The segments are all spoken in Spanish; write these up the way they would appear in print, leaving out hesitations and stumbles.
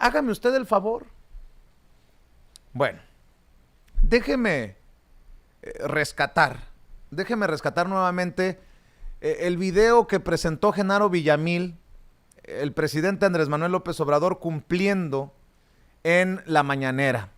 Hágame usted el favor. Bueno, déjeme rescatar nuevamente el video que presentó Genaro Villamil, el presidente Andrés Manuel López Obrador, cumpliendo en la mañanera.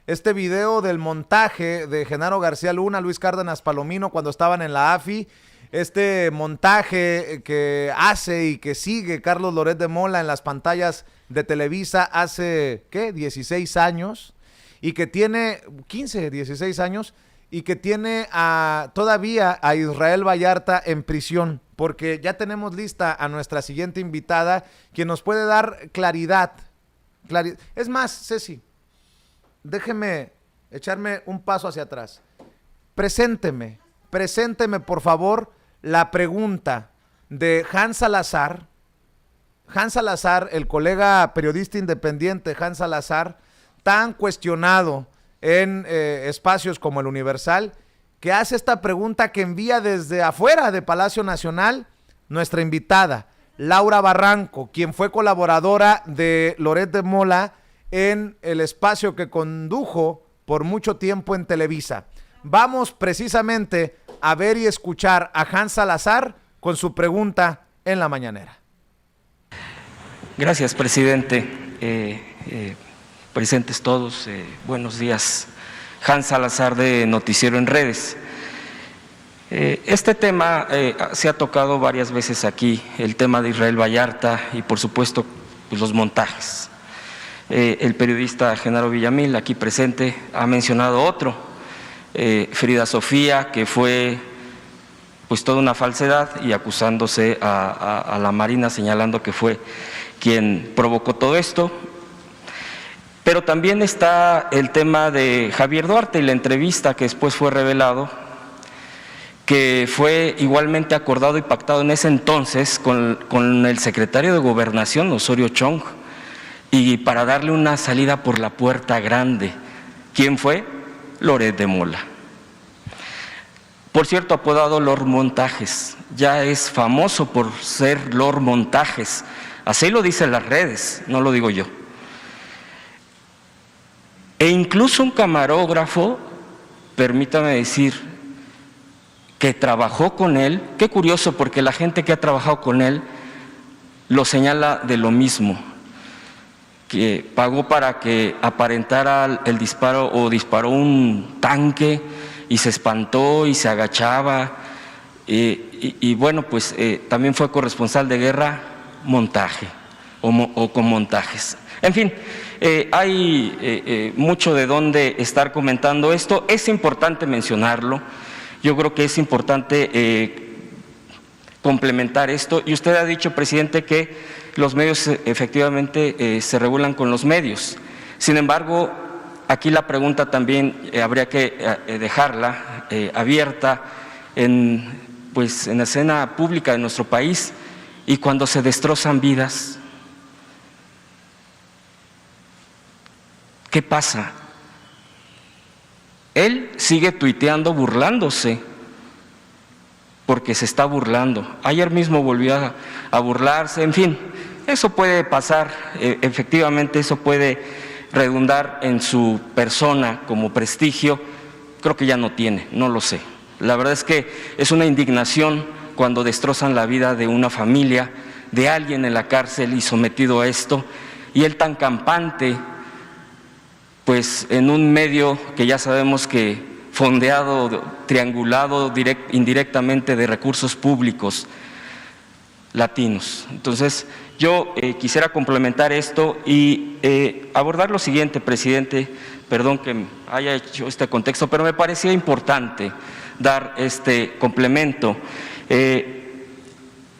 Este video del montaje de Genaro García Luna, Luis Cárdenas Palomino, cuando estaban en la AFI, este montaje que hace y que sigue Carlos Loret de Mola en las pantallas de Televisa hace, ¿qué? 16 años, y que tiene 15, 16 años, y que tiene todavía a Israel Vallarta en prisión, porque ya tenemos lista a nuestra siguiente invitada, quien nos puede dar claridad. Es más, Ceci, déjeme echarme un paso hacia atrás. Presénteme por favor la pregunta de Hans Salazar, el colega periodista independiente Hans Salazar, tan cuestionado en espacios como el Universal, que hace esta pregunta que envía desde afuera de Palacio Nacional nuestra invitada, Laura Barranco, quien fue colaboradora de Loret de Mola en el espacio que condujo por mucho tiempo en Televisa. Vamos precisamente a ver y escuchar a Hans Salazar con su pregunta en la mañanera. Gracias, presidente. Presentes todos, buenos días. Hans Salazar de Noticiero en Redes. Este tema se ha tocado varias veces aquí, el tema de Israel Vallarta y por supuesto pues, los montajes. El periodista Genaro Villamil, aquí presente, ha mencionado otro, Frida Sofía, que fue pues toda una falsedad y acusándose a la Marina, señalando que fue quien provocó todo esto. Pero también está el tema de Javier Duarte y la entrevista que después fue revelado, que fue igualmente acordado y pactado en ese entonces con el secretario de Gobernación, Osorio Chong, y para darle una salida por la puerta grande. ¿Quién fue? Loret de Mola. Por cierto, apodado Lord Montajes, ya es famoso por ser Lord Montajes, así lo dicen las redes, no lo digo yo. E incluso un camarógrafo, permítame decir, que trabajó con él, qué curioso porque la gente que ha trabajado con él lo señala de lo mismo, que pagó para que aparentara el disparo o disparó un tanque y se espantó y se agachaba y bueno, pues también fue corresponsal de guerra, montaje o con montajes. En fin, hay mucho de dónde estar comentando esto, es importante mencionarlo. Yo creo que es importante complementar esto, y usted ha dicho, presidente, que los medios efectivamente se regulan con los medios. Sin embargo, aquí la pregunta también habría que dejarla abierta en la escena pública de nuestro país, y cuando se destrozan vidas, ¿qué pasa? Él sigue tuiteando burlándose, porque se está burlando. Ayer mismo volvió a burlarse, en fin, eso puede pasar, efectivamente eso puede redundar en su persona como prestigio, creo que ya no tiene, no lo sé. La verdad es que es una indignación cuando destrozan la vida de una familia, de alguien en la cárcel y sometido a esto, y él tan campante, pues en un medio que ya sabemos que fondeado, triangulado indirectamente de recursos públicos latinos. Entonces, yo quisiera complementar esto y abordar lo siguiente, presidente, perdón que haya hecho este contexto, pero me parecía importante dar este complemento.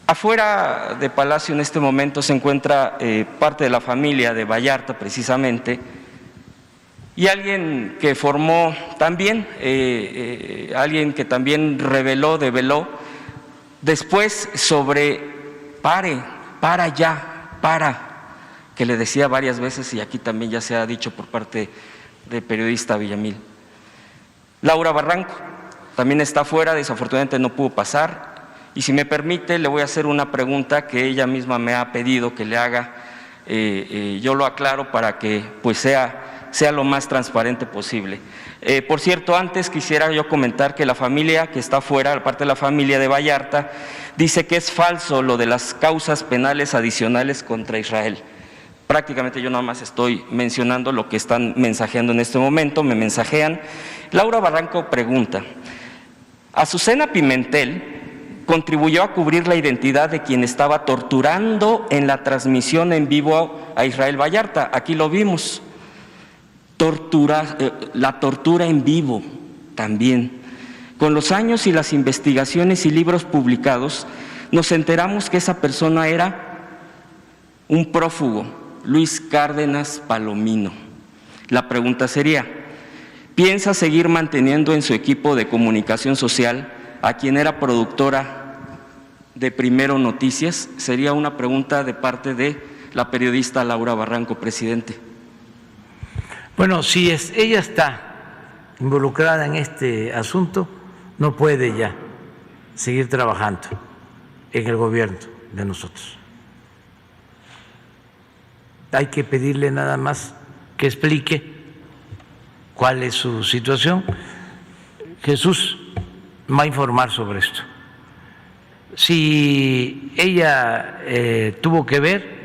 Afuera de Palacio en este momento se encuentra parte de la familia de Vallarta, precisamente, y alguien que formó también, alguien que también develó después sobre para ya, que le decía varias veces, y aquí también ya se ha dicho por parte del periodista Villamil. Laura Barranco también está afuera, desafortunadamente no pudo pasar, y si me permite le voy a hacer una pregunta que ella misma me ha pedido que le haga yo lo aclaro para que pues sea lo más transparente posible. Por cierto, antes quisiera yo comentar que la familia que está afuera, aparte de la familia de Vallarta, dice que es falso lo de las causas penales adicionales contra Israel. Prácticamente yo nada más estoy mencionando lo que están mensajeando en este momento, me mensajean. Laura Barranco pregunta, Azucena Pimentel contribuyó a cubrir la identidad de quien estaba torturando en la transmisión en vivo a Israel Vallarta, aquí lo vimos. La tortura en vivo también. Con los años y las investigaciones y libros publicados, nos enteramos que esa persona era un prófugo, Luis Cárdenas Palomino. La pregunta sería, ¿piensa seguir manteniendo en su equipo de comunicación social a quien era productora de Primero Noticias? Sería una pregunta de parte de la periodista Laura Barranco, presidente. Bueno, si ella está involucrada en este asunto, no puede ya seguir trabajando en el gobierno de nosotros. Hay que pedirle nada más que explique cuál es su situación. Jesús va a informar sobre esto. Si ella tuvo que ver,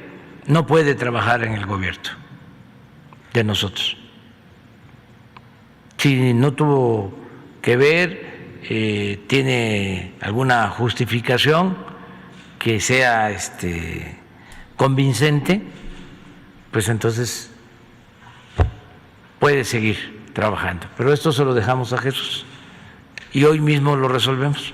no puede trabajar en el gobierno de nosotros. Si no tuvo que ver, tiene alguna justificación que sea convincente, pues entonces puede seguir trabajando. Pero esto se lo dejamos a Jesús y hoy mismo lo resolvemos.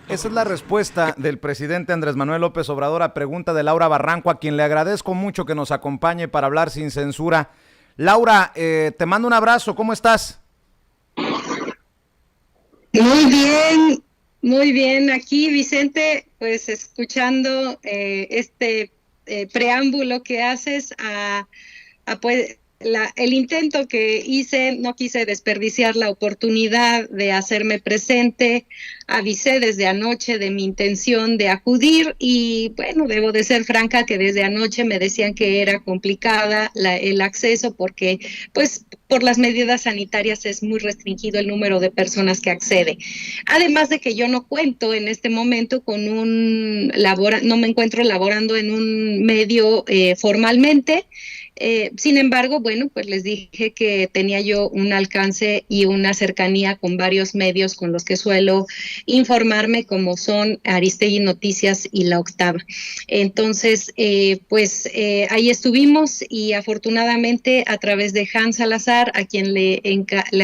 Esa es la respuesta del presidente Andrés Manuel López Obrador a pregunta de Laura Barranco, a quien le agradezco mucho que nos acompañe para hablar sin censura. Laura, te mando un abrazo, ¿cómo estás? Muy bien, aquí Vicente, pues escuchando preámbulo que haces pues el intento que hice, no quise desperdiciar la oportunidad de hacerme presente, avisé desde anoche de mi intención de acudir y bueno, debo de ser franca que desde anoche me decían que era complicada el acceso porque pues por las medidas sanitarias es muy restringido el número de personas que accede. Además de que yo no cuento en este momento con no me encuentro laborando en un medio formalmente. Sin embargo, bueno, pues les dije que tenía yo un alcance y una cercanía con varios medios con los que suelo informarme, como son Aristegui Noticias y La Octava. Entonces, ahí estuvimos y afortunadamente a través de Hans Salazar, a quien le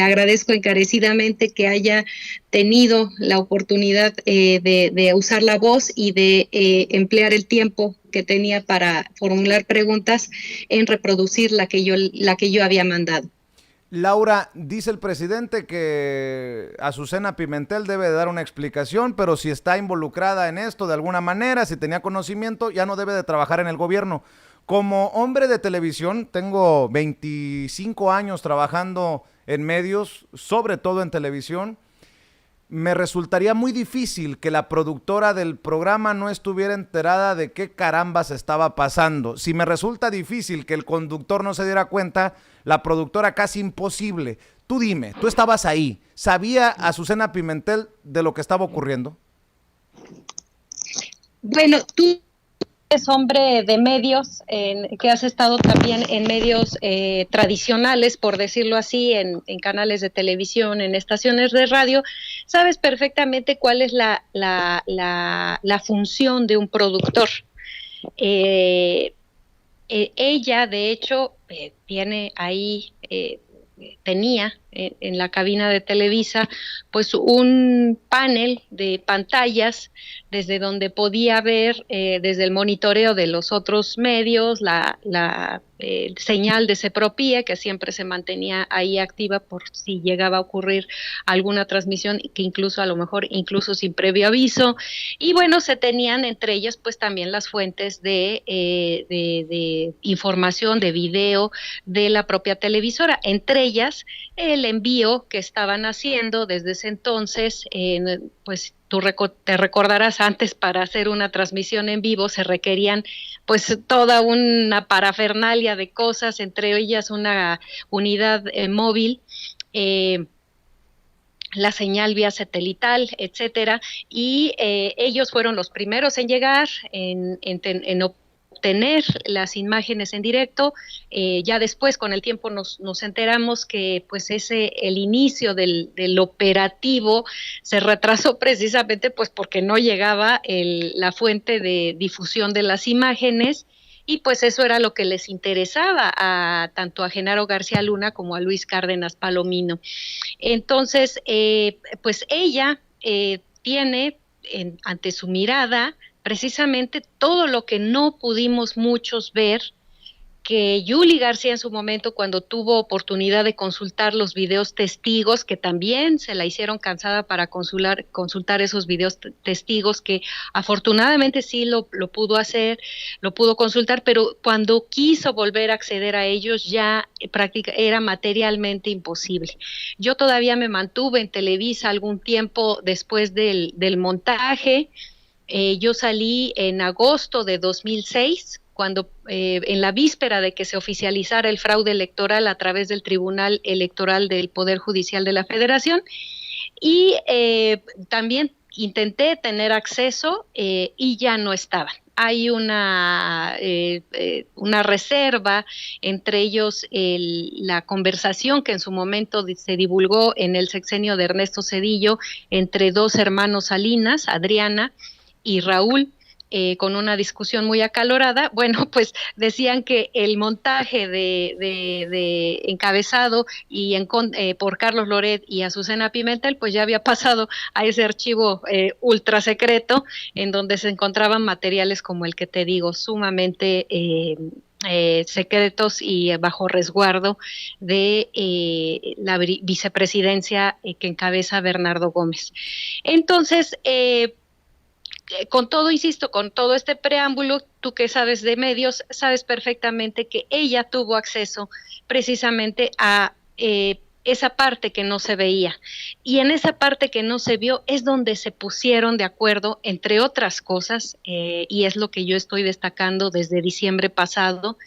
agradezco encarecidamente que haya tenido la oportunidad de usar la voz y de emplear el tiempo que tenía para formular preguntas en reproducir la que yo había mandado. Laura, dice el presidente que Azucena Pimentel debe de dar una explicación, pero si está involucrada en esto de alguna manera, si tenía conocimiento, ya no debe de trabajar en el gobierno. Como hombre de televisión, tengo 25 años trabajando en medios, sobre todo en televisión. Me resultaría muy difícil que la productora del programa no estuviera enterada de qué carambas estaba pasando. Si me resulta difícil que el conductor no se diera cuenta, la productora casi imposible. Tú dime, tú estabas ahí. ¿Sabía Azucena Pimentel de lo que estaba ocurriendo? Bueno, tú eres hombre de medios, que has estado también en medios tradicionales, por decirlo así, en canales de televisión, en estaciones de radio, sabes perfectamente cuál es la función de un productor. Ella, de hecho, tiene ahí, tenía en la cabina de Televisa, pues un panel de pantallas desde donde podía ver desde el monitoreo de los otros medios la señal de Sepropía, que siempre se mantenía ahí activa por si llegaba a ocurrir alguna transmisión, que incluso a lo mejor incluso sin previo aviso, y bueno, se tenían entre ellas pues también las fuentes de información, de video de la propia televisora, entre ellas el envío que estaban haciendo desde ese entonces, pues te recordarás antes, para hacer una transmisión en vivo se requerían pues toda una parafernalia de cosas, entre ellas una unidad móvil, la señal vía satelital, etcétera, y ellos fueron los primeros en llegar, en obtener las imágenes en directo. Ya después, con el tiempo, nos enteramos que pues el inicio del operativo se retrasó precisamente pues porque no llegaba la fuente de difusión de las imágenes, y pues eso era lo que les interesaba tanto a Genaro García Luna como a Luis Cárdenas Palomino. Entonces, pues ella tiene ante su mirada precisamente todo lo que no pudimos muchos ver, que Yuli García en su momento, cuando tuvo oportunidad de consultar los videos testigos, que también se la hicieron cansada para consultar esos videos testigos, que afortunadamente sí lo pudo hacer, lo pudo consultar, pero cuando quiso volver a acceder a ellos ya era materialmente imposible. Yo todavía me mantuve en Televisa algún tiempo después del montaje. Yo salí en agosto de 2006, cuando en la víspera de que se oficializara el fraude electoral a través del Tribunal Electoral del Poder Judicial de la Federación, y también intenté tener acceso y ya no estaban. Hay una reserva, entre ellos la conversación que en su momento se divulgó en el sexenio de Ernesto Zedillo entre dos hermanos Salinas, Adriana y Raúl, con una discusión muy acalorada. Bueno, pues decían que el montaje de encabezado por Carlos Loret y Azucena Pimentel, pues ya había pasado a ese archivo ultra secreto, en donde se encontraban materiales como el que te digo, sumamente secretos y bajo resguardo de la vicepresidencia que encabeza Bernardo Gómez. Entonces, con todo, insisto, con todo este preámbulo, tú que sabes de medios, sabes perfectamente que ella tuvo acceso precisamente a esa parte que no se veía. Y en esa parte que no se vio es donde se pusieron de acuerdo, entre otras cosas, y es lo que yo estoy destacando desde diciembre pasado,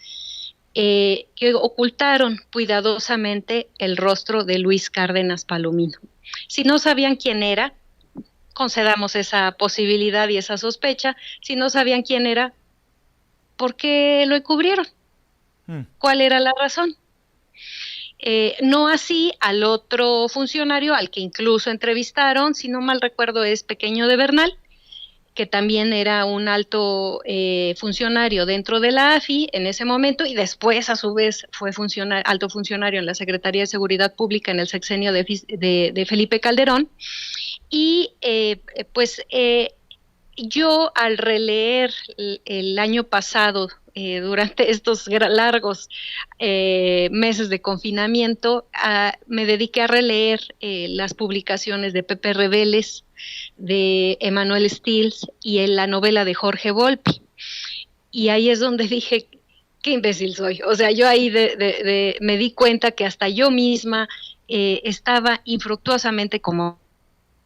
que ocultaron cuidadosamente el rostro de Luis Cárdenas Palomino. Si no sabían quién era, concedamos esa posibilidad y esa sospecha. Si no sabían quién era, ¿por qué lo encubrieron? ¿Cuál era la razón? No así al otro funcionario, al que incluso entrevistaron, si no mal recuerdo es Pequeño de Bernal, que también era un alto funcionario dentro de la AFI en ese momento, y después a su vez fue alto funcionario en la Secretaría de Seguridad Pública en el sexenio de Felipe Calderón. Y yo al releer el año pasado, durante estos largos meses de confinamiento, me dediqué a releer las publicaciones de Pepe Reveles, de Emanuel Stills y en la novela de Jorge Volpi. Y ahí es donde dije, qué imbécil soy. O sea, yo ahí me di cuenta que hasta yo misma estaba infructuosamente, como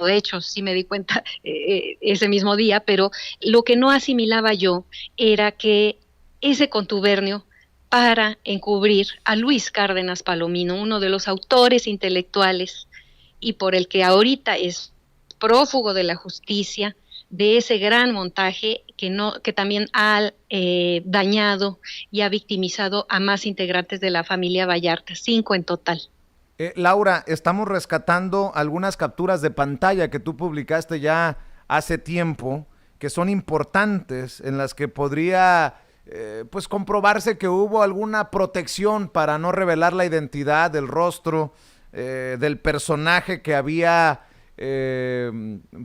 de hecho sí me di cuenta ese mismo día, pero lo que no asimilaba yo era que ese contubernio para encubrir a Luis Cárdenas Palomino, uno de los autores intelectuales y por el que ahorita es prófugo de la justicia, de ese gran montaje que también ha dañado y ha victimizado a más integrantes de la familia Vallarta, 5 en total. Laura, estamos rescatando algunas capturas de pantalla que tú publicaste ya hace tiempo, que son importantes, en las que podría pues comprobarse que hubo alguna protección para no revelar la identidad, del rostro del personaje que había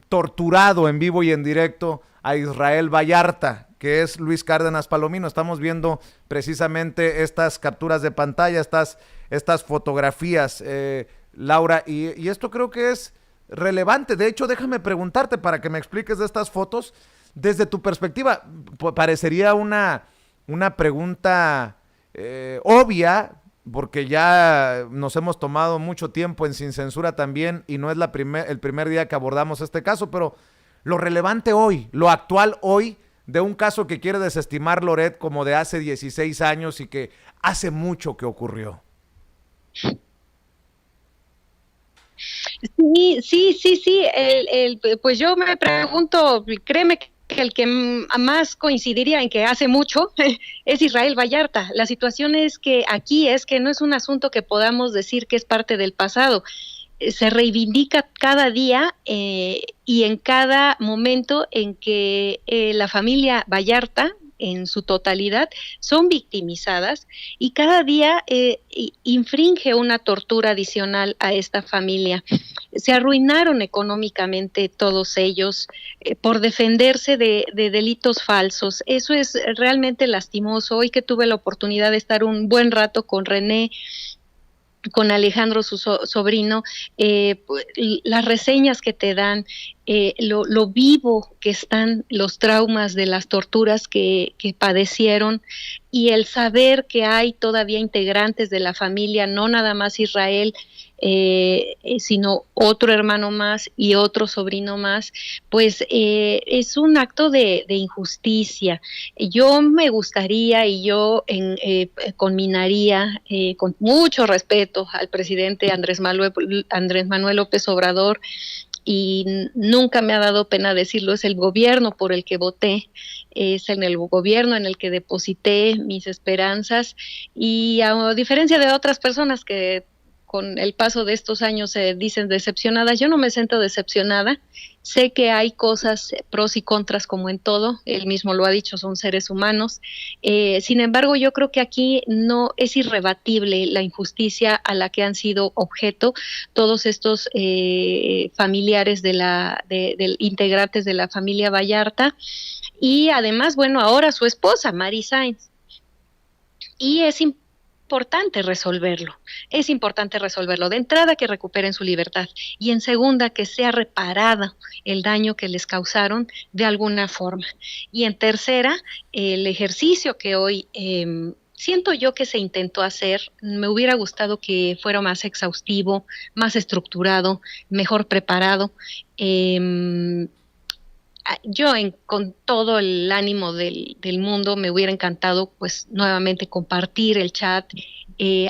torturado en vivo y en directo a Israel Vallarta, que es Luis Cárdenas Palomino. Estamos viendo precisamente estas capturas de pantalla, estas fotografías, Laura, y esto creo que es relevante. De hecho, déjame preguntarte para que me expliques de estas fotos, desde tu perspectiva. Parecería una pregunta obvia, porque ya nos hemos tomado mucho tiempo en Sin Censura también, y no es el primer día que abordamos este caso, pero lo relevante hoy, lo actual hoy de un caso que quiere desestimar Loret como de hace 16 años y que hace mucho que ocurrió. Sí. Pues yo me pregunto, créeme que el que más coincidiría en que hace mucho es Israel Vallarta. La situación es que aquí es que no es un asunto que podamos decir que es parte del pasado. Se reivindica cada día y en cada momento en que la familia Vallarta en su totalidad son victimizadas y cada día infringe una tortura adicional a esta familia. Se arruinaron económicamente todos ellos por defenderse de delitos falsos. Eso es realmente lastimoso. Hoy que tuve la oportunidad de estar un buen rato con René, con Alejandro, su sobrino, las reseñas que te dan, lo vivo que están los traumas de las torturas que padecieron y el saber que hay todavía integrantes de la familia, no nada más Israel, sino otro hermano más y otro sobrino más, pues es un acto de injusticia. Yo me gustaría y yo conminaría con mucho respeto al presidente Andrés Manuel López Obrador, y nunca me ha dado pena decirlo, es el gobierno por el que voté, es en el gobierno en el que deposité mis esperanzas, y a diferencia de otras personas que con el paso de estos años se dicen decepcionadas, yo no me siento decepcionada. Sé que hay cosas, pros y contras como en todo, él mismo lo ha dicho, son seres humanos. Sin embargo, yo creo que aquí no es irrebatible la injusticia a la que han sido objeto todos estos familiares de integrantes de la familia Vallarta, y además, bueno, ahora su esposa, Mary Sáenz. Y es importante resolverlo. De entrada, que recuperen su libertad, y en segunda, que sea reparado el daño que les causaron de alguna forma. Y en tercera, el ejercicio que hoy siento yo que se intentó hacer, me hubiera gustado que fuera más exhaustivo, más estructurado, mejor preparado. Yo con todo el ánimo del mundo me hubiera encantado pues nuevamente compartir el chat,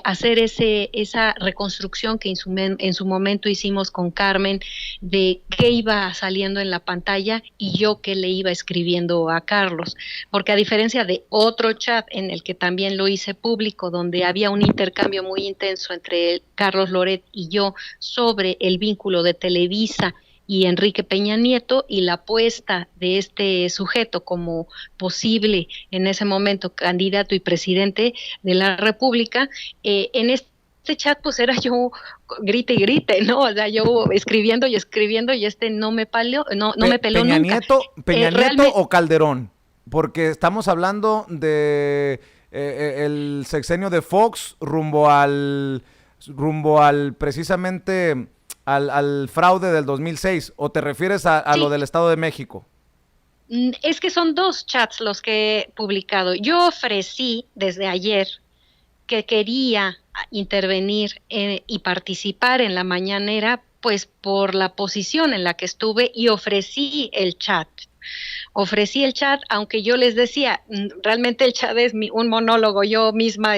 hacer esa reconstrucción que en su momento hicimos con Carmen, de qué iba saliendo en la pantalla y yo qué le iba escribiendo a Carlos, porque a diferencia de otro chat en el que también lo hice público, donde había un intercambio muy intenso entre Carlos Loret y yo sobre el vínculo de Televisa y Enrique Peña Nieto y la apuesta de este sujeto como posible en ese momento candidato y presidente de la República, en este chat pues era yo grite y grite, ¿no? O sea, yo escribiendo y no me peló, no me peló Peña nunca. Nieto, Peña Nieto o Calderón, porque estamos hablando de el sexenio de Fox rumbo al precisamente al fraude del 2006, ¿o te refieres a Sí. lo del Estado de México? Es que son dos chats los que he publicado. Yo ofrecí desde ayer que quería intervenir y participar en la mañanera, pues por la posición en la que estuve, y ofrecí el chat. Aunque yo les decía, realmente el chat es un monólogo, yo misma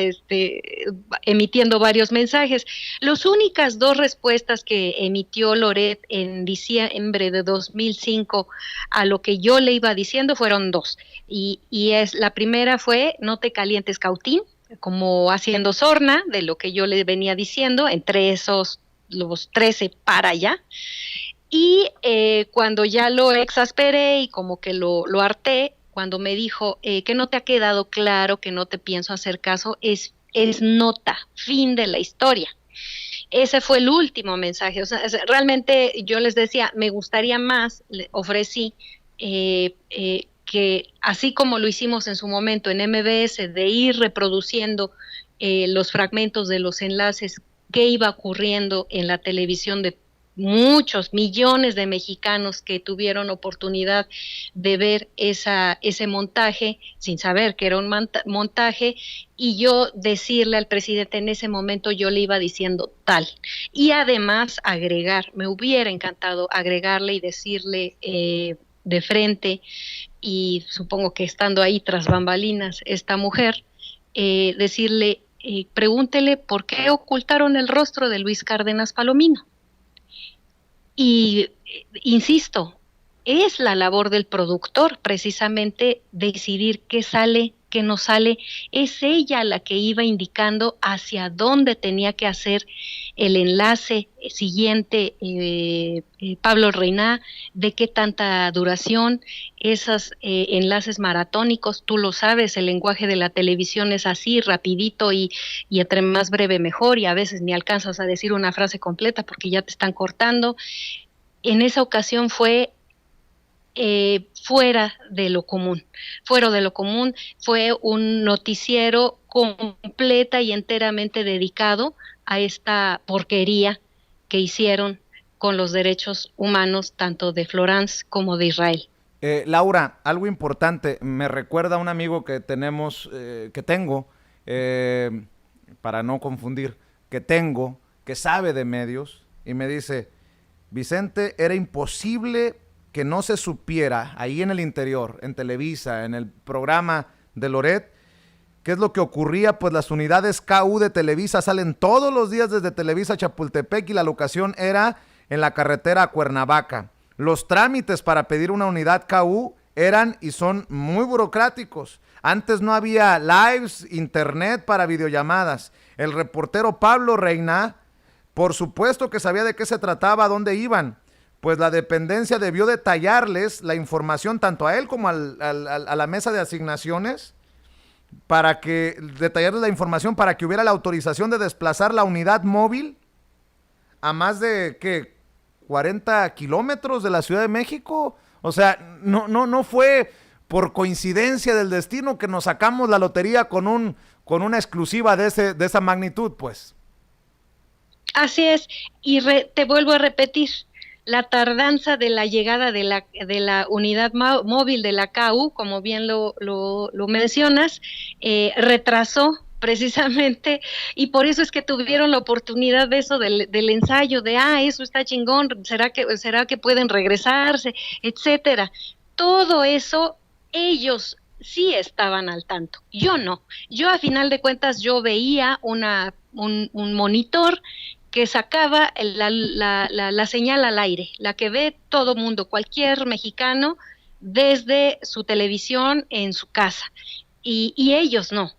emitiendo varios mensajes. Las únicas dos respuestas que emitió Loret en diciembre de 2005 a lo que yo le iba diciendo fueron dos. La primera fue: no te calientes, Cautín, como haciendo sorna de lo que yo le venía diciendo, entre esos los 13 para allá. Y cuando ya lo exasperé y como que lo harté, cuando me dijo que no te ha quedado claro, que no te pienso hacer caso, es nota, fin de la historia. Ese fue el último mensaje. O sea, realmente yo les decía, me gustaría más, le ofrecí que así como lo hicimos en su momento en MBS, de ir reproduciendo los fragmentos de los enlaces que iba ocurriendo en la televisión de muchos millones de mexicanos que tuvieron oportunidad de ver ese montaje sin saber que era un montaje, y yo decirle al presidente en ese momento, yo le iba diciendo tal, y además me hubiera encantado agregarle y decirle de frente y supongo que estando ahí tras bambalinas esta mujer, decirle, pregúntele por qué ocultaron el rostro de Luis Cárdenas Palomino. Y insisto, es la labor del productor precisamente decidir qué sale, qué no sale. Es ella la que iba indicando hacia dónde tenía que hacer el enlace siguiente, Pablo Reina, de qué tanta duración, esos enlaces maratónicos, tú lo sabes, el lenguaje de la televisión es así, rapidito y entre más breve mejor, y a veces ni alcanzas a decir una frase completa porque ya te están cortando. En esa ocasión fue fuera de lo común, fue un noticiero completa y enteramente dedicado a esta porquería que hicieron con los derechos humanos tanto de Florence como de Israel. Laura, algo importante, me recuerda a un amigo que tenemos, que tengo, para no confundir, que sabe de medios, y me dice, Vicente, era imposible que no se supiera ahí en el interior, en Televisa, en el programa de Loret, ¿qué es lo que ocurría? Pues las unidades KU de Televisa salen todos los días desde Televisa a Chapultepec y la locación era en la carretera a Cuernavaca. Los trámites para pedir una unidad KU eran y son muy burocráticos. Antes no había lives, internet para videollamadas. El reportero Pablo Reina, por supuesto que sabía de qué se trataba, a dónde iban. Pues la dependencia debió detallarles la información tanto a él como a la mesa de asignaciones para que detallarles la información para que hubiera la autorización de desplazar la unidad móvil a más de ¿qué? 40 kilómetros de la Ciudad de México. O sea, no fue por coincidencia del destino que nos sacamos la lotería con una exclusiva de esa magnitud, pues. Así es, y te vuelvo a repetir, la tardanza de la llegada de la unidad móvil de la KU, como bien lo mencionas, retrasó precisamente, y por eso es que tuvieron la oportunidad de eso, del ensayo, de eso está chingón, será que pueden regresarse, etcétera. Todo eso, ellos sí estaban al tanto, yo no. Yo a final de cuentas, yo veía un monitor que sacaba la señal al aire, la que ve todo mundo, cualquier mexicano, desde su televisión en su casa, y ellos no.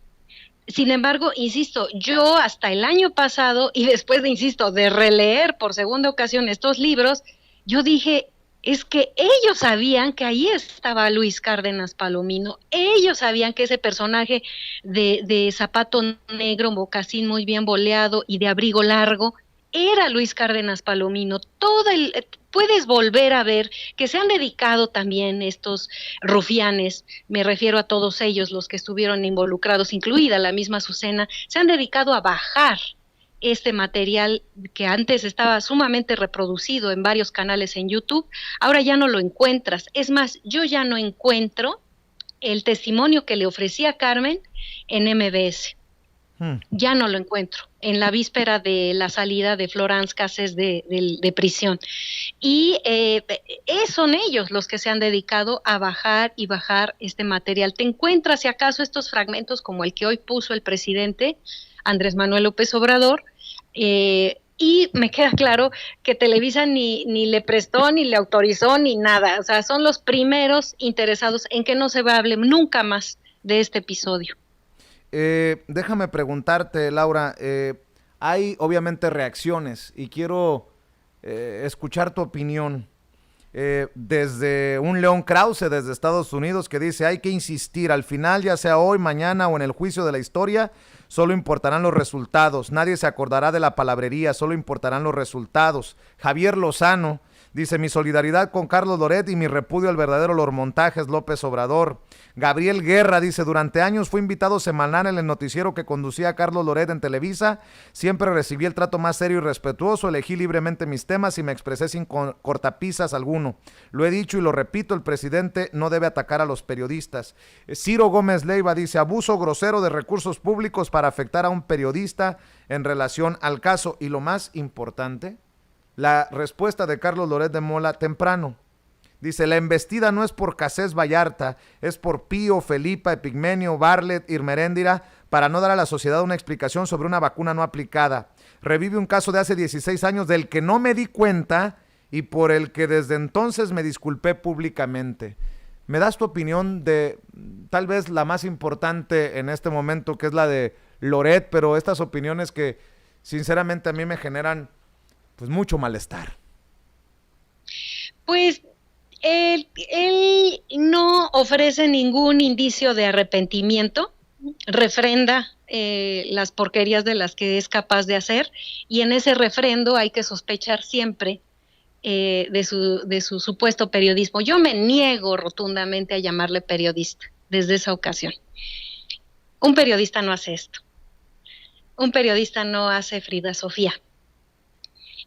Sin embargo, insisto, yo hasta el año pasado, y después de releer por segunda ocasión estos libros, yo dije, es que ellos sabían que ahí estaba Luis Cárdenas Palomino, ellos sabían que ese personaje de zapato negro, mocasín muy bien boleado y de abrigo largo, era Luis Cárdenas Palomino. Puedes volver a ver que se han dedicado también estos rufianes, me refiero a todos ellos, los que estuvieron involucrados, incluida la misma Azucena, se han dedicado a bajar este material que antes estaba sumamente reproducido en varios canales en YouTube, ahora ya no lo encuentras. Es más, yo ya no encuentro el testimonio que le ofrecía Carmen en MBS. Ya no lo encuentro, en la víspera de la salida de Florence Cassés de prisión. Y son ellos los que se han dedicado a bajar y bajar este material. Te encuentras, si acaso, estos fragmentos como el que hoy puso el presidente Andrés Manuel López Obrador, y me queda claro que Televisa ni le prestó, ni le autorizó, ni nada. O sea, son los primeros interesados en que no se hable nunca más de este episodio. Déjame preguntarte, Laura, hay obviamente reacciones y quiero escuchar tu opinión. Desde un León Krause desde Estados Unidos que dice, hay que insistir, al final, ya sea hoy, mañana o en el juicio de la historia, solo importarán los resultados, nadie se acordará de la palabrería, solo importarán los resultados. Javier Lozano dice, mi solidaridad con Carlos Loret y mi repudio al verdadero Lormontajes López Obrador. Gabriel Guerra dice, durante años fue invitado semanal en el noticiero que conducía Carlos Loret en Televisa, siempre recibí el trato más serio y respetuoso, elegí libremente mis temas y me expresé sin cortapisas alguno. Lo he dicho y lo repito, el presidente no debe atacar a los periodistas. Ciro Gómez Leiva dice, abuso grosero de recursos públicos para afectar a un periodista en relación al caso. Y lo más importante, la respuesta de Carlos Loret de Mola temprano. Dice, la embestida no es por Cassés Vallarta, es por Pío, Felipa, Epigmenio, Barlet, Irmeréndira, para no dar a la sociedad una explicación sobre una vacuna no aplicada. Revive un caso de hace 16 años del que no me di cuenta y por el que desde entonces me disculpé públicamente. ¿Me das tu opinión de tal vez la más importante en este momento, que es la de Loret, pero estas opiniones que sinceramente a mí me generan pues mucho malestar? Pues él no ofrece ningún indicio de arrepentimiento, refrenda las porquerías de las que es capaz de hacer, y en ese refrendo hay que sospechar siempre de su supuesto periodismo. Yo me niego rotundamente a llamarle periodista desde esa ocasión. Un periodista no hace esto. Un periodista no hace Frida Sofía.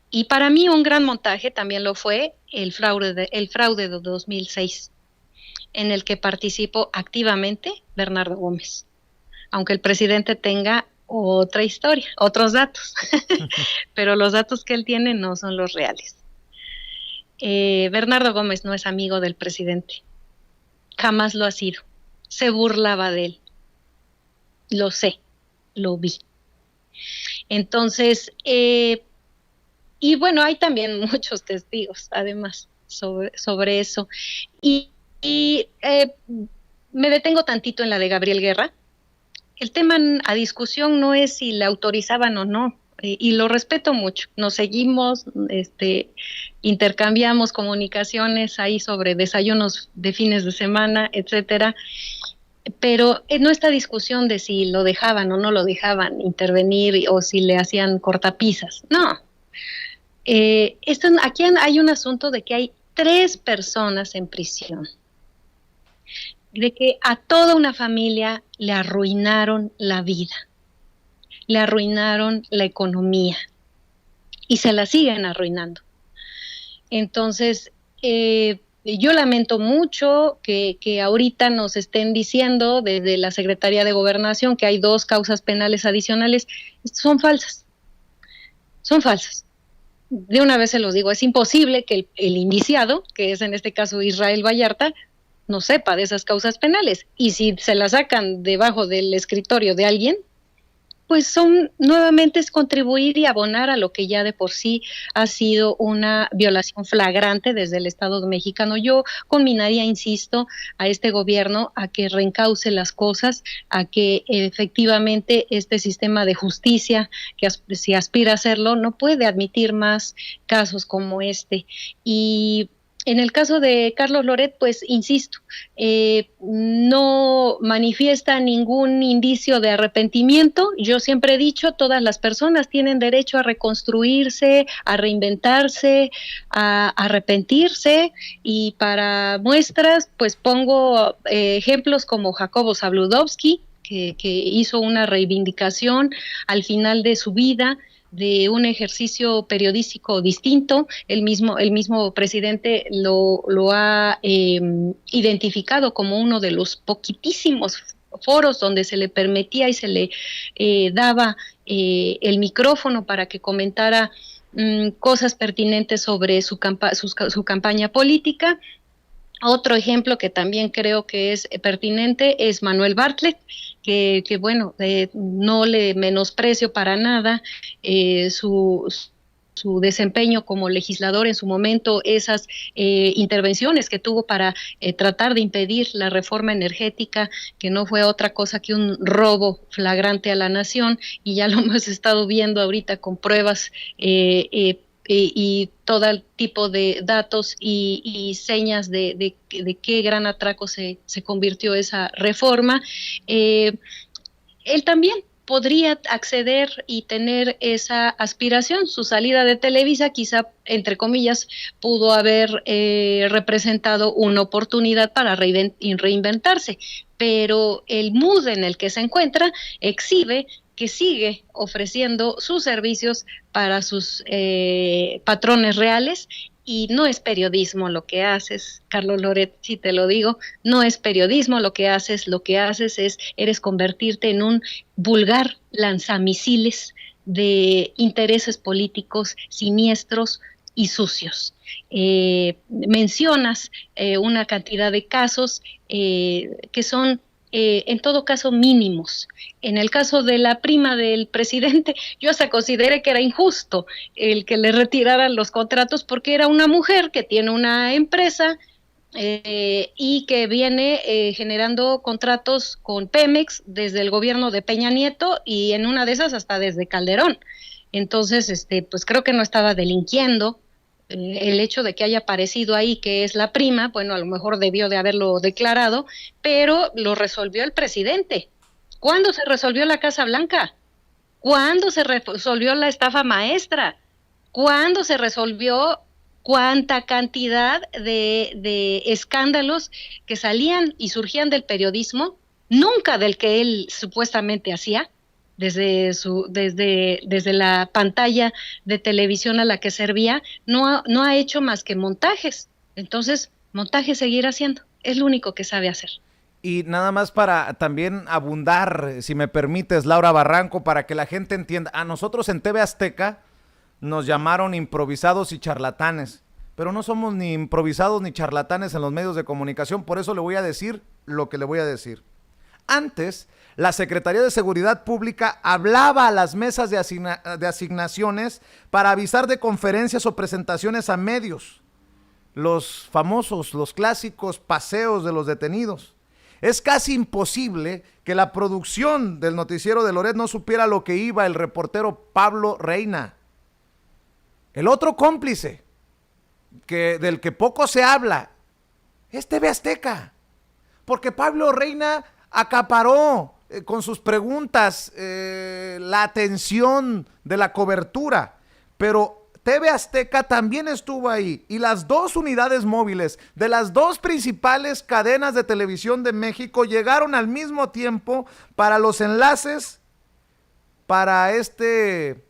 Y para mí un gran montaje también lo fue el fraude de 2006, en el que participó activamente Bernardo Gómez, aunque el presidente tenga otra historia, otros datos, pero los datos que él tiene no son los reales. Bernardo Gómez no es amigo del presidente, jamás lo ha sido, se burlaba de él, lo sé, lo vi. Entonces, y bueno, hay también muchos testigos, además, sobre eso. Y me detengo tantito en la de Gabriel Guerra. El tema a discusión no es si le autorizaban o no, y lo respeto mucho. Nos seguimos, intercambiamos comunicaciones ahí sobre desayunos de fines de semana, etcétera. Pero no esta discusión de si lo dejaban o no lo dejaban intervenir o si le hacían cortapisas. No. Aquí hay un asunto de que hay 3 personas en prisión, de que a toda una familia le arruinaron la vida, le arruinaron la economía y se la siguen arruinando. Entonces, yo lamento mucho que ahorita nos estén diciendo desde la Secretaría de Gobernación que hay 2 causas penales adicionales. Son falsas, son falsas. De una vez se los digo, es imposible que el indiciado, que es en este caso Israel Vallarta, no sepa de esas causas penales. Y si se las sacan debajo del escritorio de alguien, pues nuevamente es contribuir y abonar a lo que ya de por sí ha sido una violación flagrante desde el Estado mexicano. Yo conminaría, insisto, a este gobierno a que reencauce las cosas, a que efectivamente este sistema de justicia, que si aspira a hacerlo, no puede admitir más casos como este. Y en el caso de Carlos Loret, pues insisto, no manifiesta ningún indicio de arrepentimiento. Yo siempre he dicho, todas las personas tienen derecho a reconstruirse, a reinventarse, a arrepentirse, y para muestras, pues pongo ejemplos como Jacobo Zabludovsky, que hizo una reivindicación al final de su vida, de un ejercicio periodístico distinto. El mismo presidente lo ha identificado como uno de los poquitísimos foros donde se le permitía y se le daba el micrófono para que comentara cosas pertinentes sobre su campaña política. Otro ejemplo que también creo que es pertinente es Manuel Bartlett, que bueno, no le menosprecio para nada su desempeño como legislador en su momento, esas intervenciones que tuvo para tratar de impedir la reforma energética, que no fue otra cosa que un robo flagrante a la nación, y ya lo hemos estado viendo ahorita con pruebas y todo el tipo de datos y señas de qué gran atraco se convirtió esa reforma. Él también podría acceder y tener esa aspiración. Su salida de Televisa quizá, entre comillas, pudo haber representado una oportunidad para reinventarse, pero el mood en el que se encuentra exhibe que sigue ofreciendo sus servicios para sus patrones reales, y no es periodismo lo que haces, Carlos Loret, si te lo digo, no es periodismo lo que haces eres convertirte en un vulgar lanzamisiles de intereses políticos siniestros y sucios. Mencionas una cantidad de casos que son en todo caso mínimos. En el caso de la prima del presidente, yo hasta consideré que era injusto el que le retiraran los contratos porque era una mujer que tiene una empresa y que viene generando contratos con Pemex desde el gobierno de Peña Nieto y en una de esas hasta desde Calderón. Entonces, pues creo que no estaba delinquiendo. El hecho de que haya aparecido ahí que es la prima, bueno, a lo mejor debió de haberlo declarado, pero lo resolvió el presidente. ¿Cuándo se resolvió la Casa Blanca? ¿Cuándo se resolvió la estafa maestra? ¿Cuándo se resolvió cuánta cantidad de escándalos que salían y surgían del periodismo? Nunca del que él supuestamente hacía, desde la pantalla de televisión a la que servía, no ha hecho más que montajes. Entonces, montajes seguir haciendo, es lo único que sabe hacer. Y nada más para también abundar, si me permites, Laura Barranco, para que la gente entienda, a nosotros en TV Azteca nos llamaron improvisados y charlatanes, pero no somos ni improvisados ni charlatanes en los medios de comunicación, por eso le voy a decir lo que le voy a decir. Antes, la Secretaría de Seguridad Pública hablaba a las mesas de asignaciones para avisar de conferencias o presentaciones a medios. Los famosos, los clásicos paseos de los detenidos. Es casi imposible que la producción del noticiero de Loret no supiera lo que iba el reportero Pablo Reina. El otro cómplice, del que poco se habla, es TV Azteca. Porque Pablo Reina acaparó con sus preguntas la atención de la cobertura, pero TV Azteca también estuvo ahí y las dos unidades móviles de las dos principales cadenas de televisión de México llegaron al mismo tiempo para los enlaces para este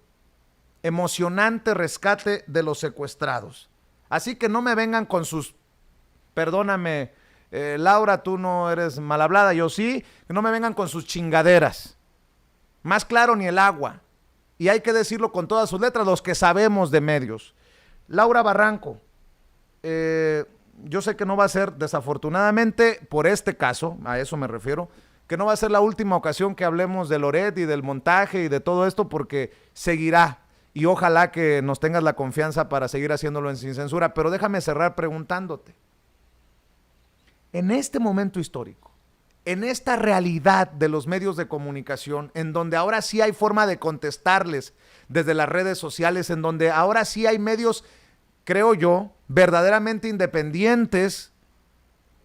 emocionante rescate de los secuestrados. Así que no me vengan con sus, perdóname, Laura, tú no eres mal hablada, yo sí, que no me vengan con sus chingaderas. Más claro ni el agua. Y hay que decirlo con todas sus letras, los que sabemos de medios. Laura Barranco, yo sé que no va a ser, desafortunadamente, por este caso, a eso me refiero, que no va a ser la última ocasión que hablemos de Loret y del montaje y de todo esto, porque seguirá. Y ojalá que nos tengas la confianza para seguir haciéndolo en Sin Censura. Pero déjame cerrar preguntándote. En este momento histórico, en esta realidad de los medios de comunicación, en donde ahora sí hay forma de contestarles desde las redes sociales, en donde ahora sí hay medios, creo yo, verdaderamente independientes,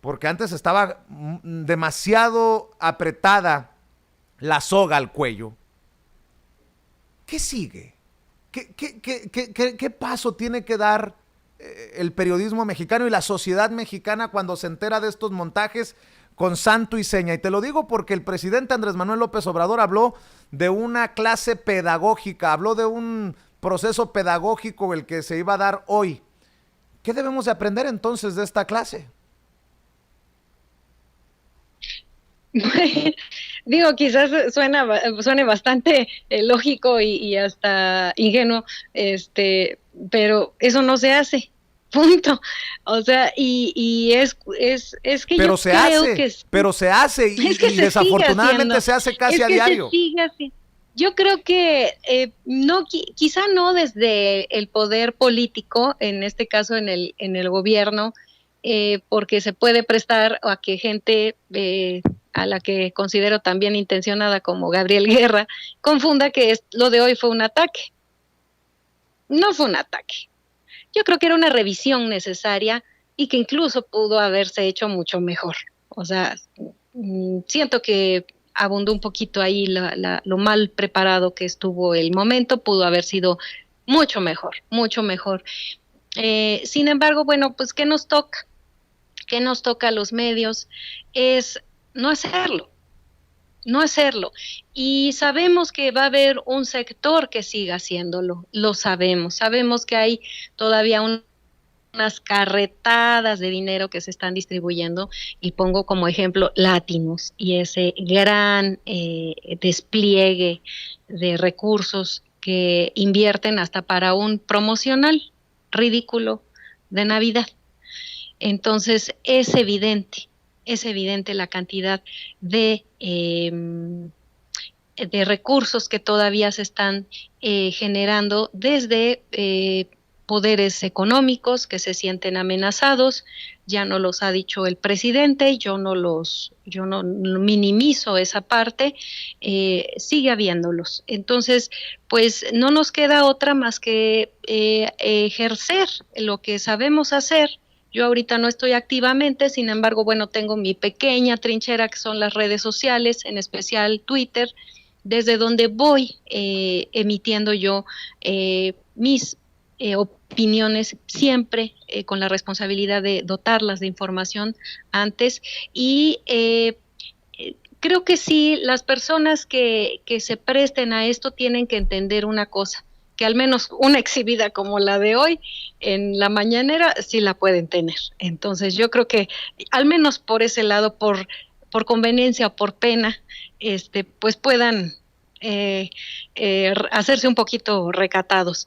porque antes estaba demasiado apretada la soga al cuello. ¿Qué sigue? ¿Qué paso tiene que dar el periodismo mexicano y la sociedad mexicana cuando se entera de estos montajes con santo y seña? Y te lo digo porque el presidente Andrés Manuel López Obrador habló de una clase pedagógica, habló de un proceso pedagógico el que se iba a dar hoy. ¿Qué debemos de aprender entonces de esta clase? Digo, quizás suene bastante lógico y hasta ingenuo, pero eso no se hace, punto. O sea, y es que pero yo se creo hace, que pero se hace y, es que y desafortunadamente se hace casi a diario. Yo creo que no, quizá no desde el poder político, en este caso en el gobierno, porque se puede prestar a que gente a la que considero también intencionada como Gabriel Guerra, confunda que lo de hoy fue un ataque. No fue un ataque. Yo creo que era una revisión necesaria y que incluso pudo haberse hecho mucho mejor. O sea, siento que abundó un poquito ahí lo mal preparado que estuvo el momento, pudo haber sido mucho mejor, mucho mejor. Sin embargo, bueno, pues ¿qué nos toca? ¿Qué nos toca a los medios? Es no hacerlo, no hacerlo. Y sabemos que va a haber un sector que siga haciéndolo, lo sabemos que hay todavía unas carretadas de dinero que se están distribuyendo, y pongo como ejemplo Latinos y ese gran despliegue de recursos que invierten hasta para un promocional, ridículo de Navidad. Entonces es evidente la cantidad de recursos que todavía se están generando desde poderes económicos que se sienten amenazados. Ya no los ha dicho el presidente, yo no minimizo esa parte, sigue habiéndolos. Entonces, pues no nos queda otra más que ejercer lo que sabemos hacer. Yo ahorita no estoy activamente, sin embargo, bueno, tengo mi pequeña trinchera que son las redes sociales, en especial Twitter, desde donde voy emitiendo yo mis opiniones siempre con la responsabilidad de dotarlas de información antes y creo que sí, las personas que se presten a esto tienen que entender una cosa, que al menos una exhibida como la de hoy en la mañanera sí la pueden tener. Entonces yo creo que al menos por ese lado, por conveniencia o por pena, pues puedan hacerse un poquito recatados.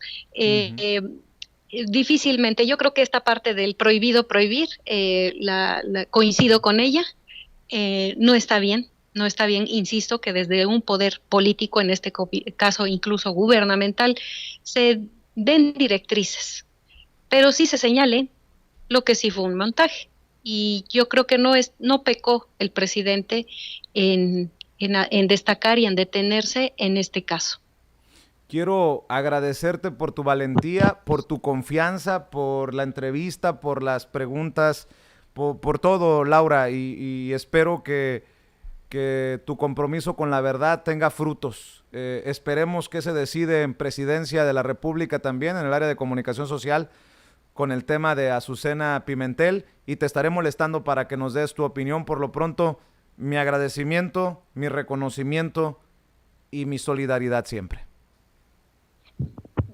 Difícilmente, yo creo que esta parte del prohibido prohibir, coincido con ella, no está bien. No está bien, insisto, que desde un poder político, en este caso incluso gubernamental, se den directrices, pero sí se señale lo que sí fue un montaje. Y yo creo que no pecó el presidente en destacar y en detenerse en este caso. Quiero agradecerte por tu valentía, por tu confianza, por la entrevista, por las preguntas, por todo, Laura, y espero que tu compromiso con la verdad tenga frutos. Esperemos que se decide en Presidencia de la República también, en el área de comunicación social, con el tema de Azucena Pimentel, y te estaré molestando para que nos des tu opinión. Por lo pronto, mi agradecimiento, mi reconocimiento y mi solidaridad siempre.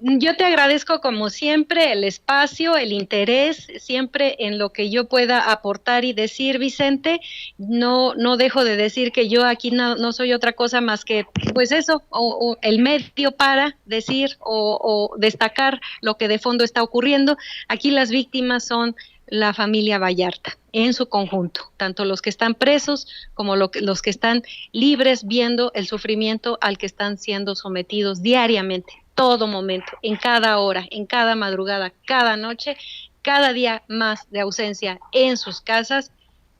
Yo te agradezco como siempre el espacio, el interés, siempre en lo que yo pueda aportar y decir, Vicente. No dejo de decir que yo aquí no soy otra cosa más que pues eso, o el medio para decir o destacar lo que de fondo está ocurriendo. Aquí las víctimas son la familia Vallarta en su conjunto, tanto los que están presos como los que están libres, viendo el sufrimiento al que están siendo sometidos diariamente, todo momento, en cada hora, en cada madrugada, cada noche, cada día más de ausencia en sus casas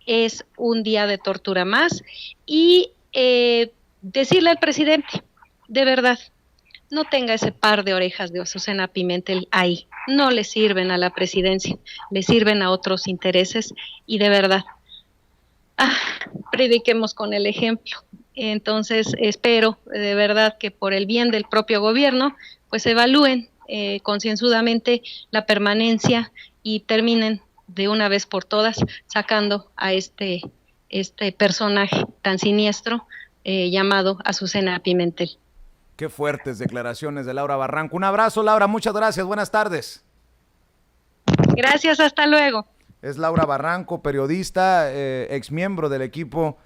es un día de tortura más. Y decirle al presidente, de verdad, no tenga ese par de orejas de Azucena Pimentel ahí, no le sirven a la presidencia, le sirven a otros intereses y de verdad, prediquemos con el ejemplo. Entonces espero de verdad que por el bien del propio gobierno pues evalúen concienzudamente la permanencia y terminen de una vez por todas sacando a este personaje tan siniestro llamado Azucena Pimentel. Qué fuertes declaraciones de Laura Barranco. Un abrazo, Laura, muchas gracias, buenas tardes. Gracias, hasta luego. Es Laura Barranco, periodista, exmiembro del equipo